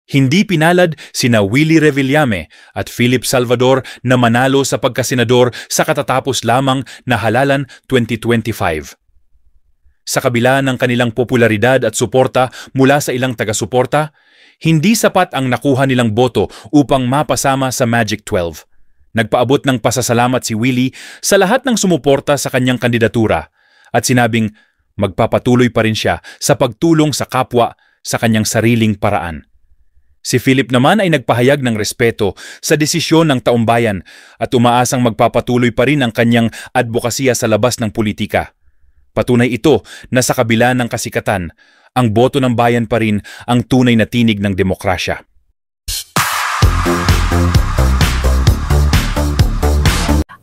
Hindi pinalad sina Willie Revillame at Philip Salvador na manalo sa pagkasenador sa katatapos lamang na halalan 2025. Sa kabila ng kanilang popularidad at suporta mula sa ilang taga-suporta, hindi sapat ang nakuha nilang boto upang mapasama sa Magic 12. Nagpaabot ng pasasalamat si Willie sa lahat ng sumuporta sa kanyang kandidatura at sinabing magpapatuloy pa rin siya sa pagtulong sa kapwa sa kanyang sariling paraan. Si Philip naman ay nagpahayag ng respeto sa desisyon ng taumbayan at umaasang magpapatuloy pa rin ang kanyang advokasya sa labas ng politika. Patunay ito na sa kabila ng kasikatan, ang boto ng bayan pa rin ang tunay na tinig ng demokrasya.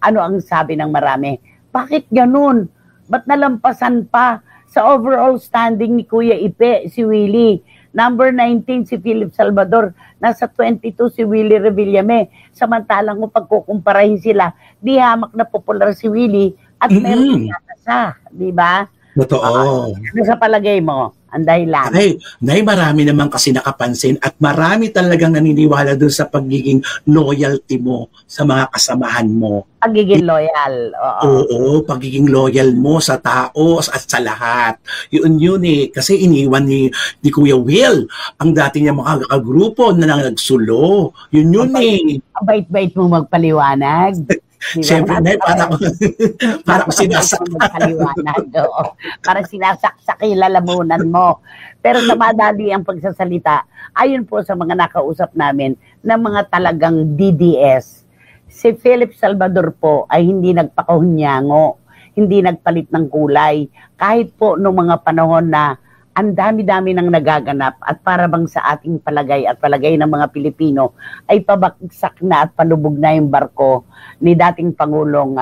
Ano ang sabi ng marami? Bakit ganun? Ba't nalampasan pa sa overall standing ni Kuya Ipe, si Willie? Number 19 si Philip Salvador, nasa 22 si Willie Revillame. Samantalang kung pagkukumparahin sila, di hamak na popular si Willie at meron siya, di ba? Totoo. Ano sa palagay mo? Ang dahilan. Nay, marami naman kasi nakapansin at marami talagang naniniwala doon sa pagiging loyalty mo sa mga kasamahan mo. Pagiging loyal. Oo, pagiging loyal mo sa tao at sa lahat. Yun eh. Kasi iniwan ni Kuya Will ang dati niya mga kagrupo na nagsulo. Yun eh. Ang bait-bait mo magpaliwanag. Diba? Siyempre, Nay, para ko para sinasaksak lalamunan mo. Pero sa madali ang pagsasalita, ayon po sa mga nakausap namin na mga talagang DDS, si Philip Salvador po ay hindi nagpakahunyango, hindi nagpalit ng kulay. Kahit po noong mga panahon na ang dami-dami nang nagaganap at para bang sa ating palagay at palagay ng mga Pilipino ay pabagsak na at palubog na yung barko ni dating Pangulong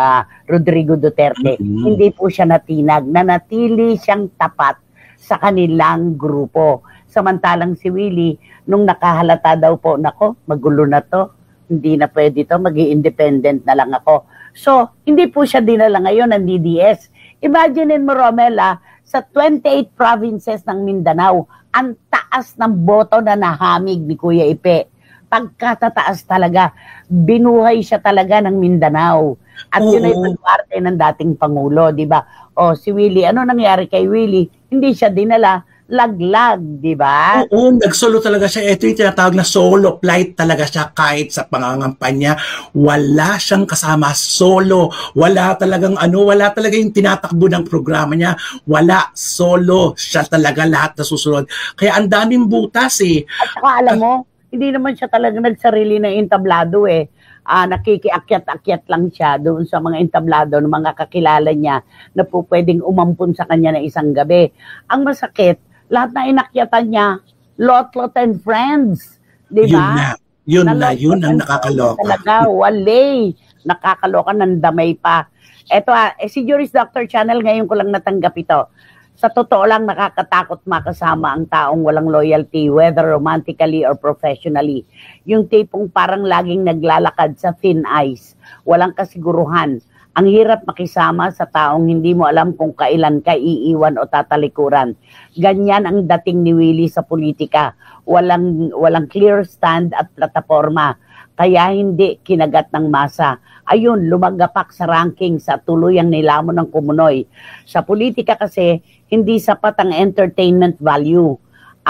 Rodrigo Duterte. Hindi po siya natinag, nanatili siyang tapat sa kanilang grupo. Samantalang si Willie, nung nakahalata daw po, nako, magulo na to, hindi na pwede to, mag-i-independent na lang ako. So, hindi po siya dinala ngayon ng DDS. Imagine mo, Romela, sa 28 provinces ng Mindanao, ang taas ng boto na nahamig ni Kuya Ipe. Pagkatataas talaga, binuhay siya talaga ng Mindanao. At yun ay parte ng dating Pangulo, di ba? O si Willie, ano nangyari kay Willie? Hindi siya dinala, laglag, di ba? Oo, nagsolo talaga siya. Ito yung tinatawag na solo flight talaga siya kahit sa pangangampanya. Wala siyang kasama, solo. Wala talagang wala talaga yung tinatakbo ng programa niya. Wala, solo. Siya talaga lahat na susunod. Kaya ang daming butas eh. At saka alam mo, hindi naman siya talaga nagsarili ng entablado eh. Nakikiakyat-akyat lang siya doon sa mga entablado ng mga kakilala niya na po pwedeng umampun sa kanya na isang gabi. Ang masakit, lahat na inakyatan niya, Lot and Friends. Di ba? Yun ang nakakaloka. Talaga, wale. Nakakaloka, nandamay pa. Eto si Juris Doctor Channel, ngayon ko lang natanggap ito. Sa totoo lang, nakakatakot makasama ang taong walang loyalty, whether romantically or professionally. Yung tipong parang laging naglalakad sa thin ice, walang kasiguruhan. Ang hirap makisama sa taong hindi mo alam kung kailan ka iiwan o tatalikuran. Ganyan ang dating ni Willie sa politika. Walang clear stand at plataforma. Kaya hindi kinagat ng masa. Ayun, lumagapak sa ranking sa tuluyang nilamon ng kumunoy. Sa politika kasi, hindi sapat ang entertainment value.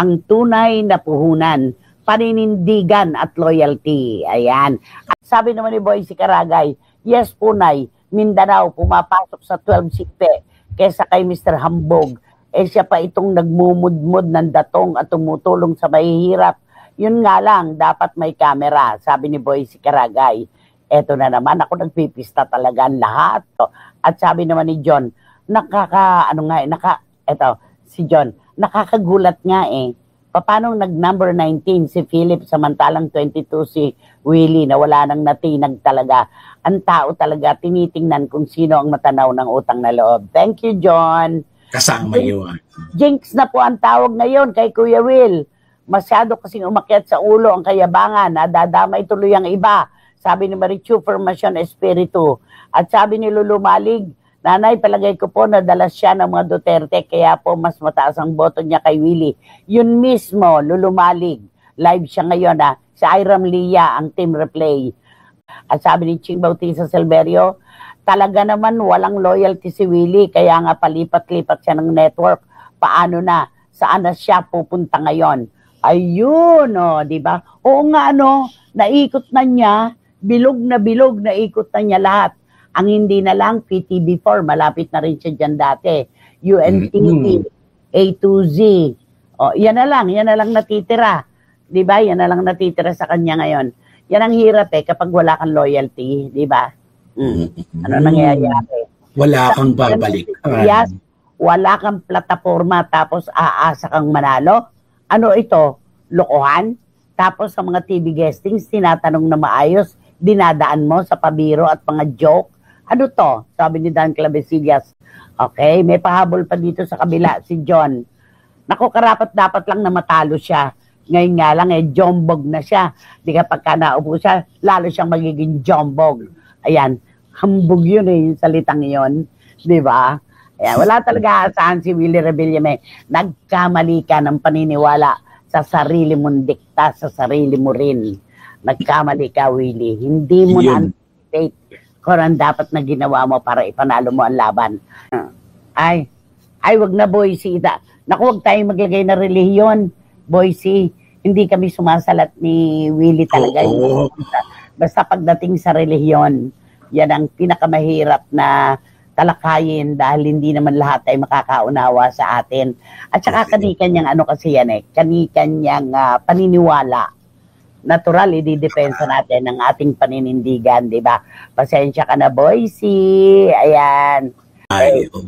Ang tunay na puhunan, paninindigan at loyalty. Ayan. At sabi naman ni Boyce Caragay, yes po, Nay, Mindanao pumapasok sa 12 sipe kesa kay Mr. Hambog. Siya pa itong nagmumudmud ng datong at tumutulong sa mahihirap. Yun nga lang, dapat may camera, sabi ni Boyce Caragay. Eto na naman, ako nagpipista talaga ang lahat. At sabi naman ni John, si John, nakakagulat nga eh. Paano nag-number 19 si Philip samantalang 22 si Willie na wala nang natinag talaga. Ang tao talaga tinitingnan kung sino ang matanaw ng utang na loob. Thank you, John. Kasama yun. Jinx na po ang tawag ngayon kay Kuya Will. Masyado kasing umakyat sa ulo ang kayabangan, nadadamay tuloy ang iba. Sabi ni Marichu Formacion Espiritu. At sabi ni Lulu Malig, Nanay, palagay ko po nadala siya ng mga Duterte, kaya po mas mataas ang boto niya kay Willie. Yun mismo, Lulu Malig. Live siya ngayon si Iram Lia ang team replay. At sabi ni Ching Bautista Silverio, talaga naman walang loyalty si Willie, kaya nga palipat-lipat siya ng network. Paano na? Saan na siya pupunta ngayon? Ayun, di ba? Oo nga, naikot na niya, bilog na ikot na niya lahat. Ang hindi na lang, PTV4, malapit na rin siya dyan dati. UNTV, A to Z. Yan na lang natitira. Di ba? Yan na lang natitira sa kanya ngayon. Yan ang hirap kapag wala kang loyalty, di ba? Ano nangyayari? Wala kang babalik. Yes, wala kang plataforma tapos aasa kang manalo. Ano ito? Lokohan? Tapos sa mga TV guestings, tinatanong na maayos, dinadaan mo sa pabiro at mga joke. Ano to? Sabi ni Dan Clavesillas. Okay, may pahabol pa dito sa kabila, si John. Naku, karapat dapat lang na matalo siya. Ngayon nga lang, jombog na siya. Di kapag naupo siya, lalo siyang magiging jombog. Ayan, hambog yun yung salitang yun. Di ba? Ayan, wala talaga asahan si Willie Revillame. Nagkamali ka ng paniniwala sa sarili mong dikta, sa sarili mo rin. Nagkamali ka, Willie. Hindi mo na-anticipate kung ang dapat na ginawa mo para ipanalo mo ang laban. Ay, wag na, Boycie. Naku, wag tayong maglagay na relihiyon. Boycie, hindi kami sumasalat ni Willie talaga. Basta pagdating sa relihiyon, yan ang pinakamahirap na talakayin dahil hindi naman lahat ay makakaunawa sa atin. At saka kani-kanyang kani-kanyang paniniwala. Natural, ididepensa natin ang ating paninindigan, di ba? Pasensya ka na, Boycie. Ayan.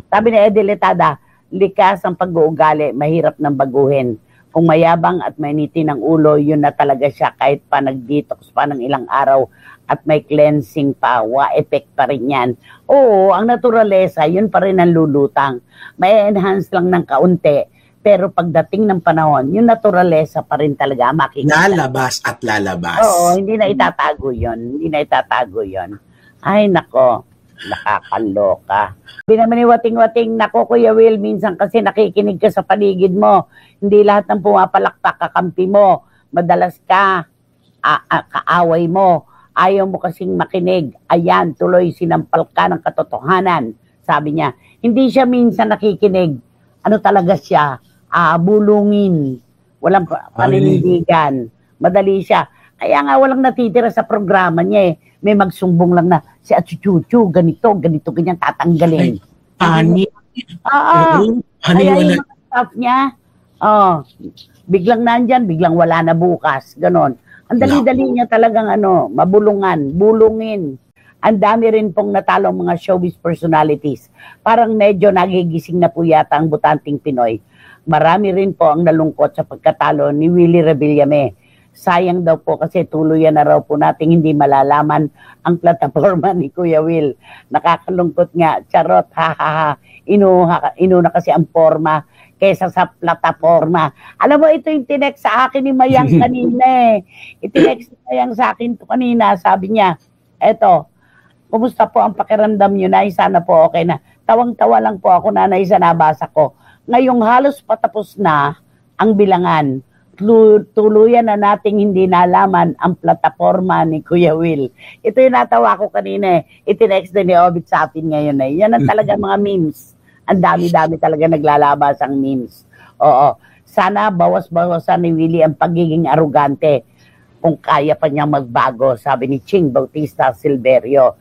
Sabi ni Eddie Letada, likas ang pag-uugali, mahirap ng baguhin. Kung mayabang at mainitin ang ulo, yun na talaga siya kahit pa nag-detox pa ng ilang araw at may cleansing pa, effect pa rin yan. Oo, ang naturalesa, yun pa rin ang lulutang. May enhance lang ng kaunti, pero pagdating ng panahon, yung naturalesa pa rin talaga makikita. Lalabas at lalabas. Oo, hindi na itatago yun. Ay, nako, nakakaloka. Hindi naman ni wating-wating, nako Kuya Will, minsan kasi nakikinig ka sa paligid mo. Hindi lahat ng pumapalakpak kakampi mo. Madalas ka, kaaway mo. Ayaw mo kasing makinig. Ayan, tuloy sinampal ka ng katotohanan. Sabi niya, hindi siya minsan nakikinig. Ano talaga siya? Bulungin. Walang paninindigan. Madali siya. Kaya nga walang natitira sa programa niya May magsumbong lang na si Achuchuchu, ganito, ganyan, tatanggalin. Kaya yung mga staff niya, biglang nandyan, biglang wala na bukas. Ganon. Ang dali-dali niya talagang bulungin. Ang dami rin pong natalong mga showbiz personalities. Parang medyo nagigising na po yata ang butanting Pinoy. Marami rin po ang nalungkot sa pagkatalo ni Willie Revillame. Sayang daw po kasi tuluyan na raw po nating hindi malalaman ang plataforma ni Kuya Will. Nakakalungkot nga, charot, ha. Inuna kasi ang forma kaysa sa plataforma. Alam mo, ito yung tinext sa akin ni Mayang kanina Itinext ni Mayang sa akin to kanina, sabi niya, eto, kumusta po ang pakiramdam niyo, Nay? Sana po okay na. Tawang-tawa lang po ako, Nanay, sa nabasa ko. Ngayong halos patapos na ang bilangan, tuluyan na nating hindi nalaman ang plataforma ni Kuya Will. Ito yung natawa ko kanina Itinext din ni Obit sa atin ngayon Yan ang talaga mga memes. Ang dami-dami talaga naglalabas ang memes. Oo. Sana bawas-bawasan ni Willie ang pagiging arugante kung kaya pa niyang magbago, sabi ni Ching Bautista Silverio.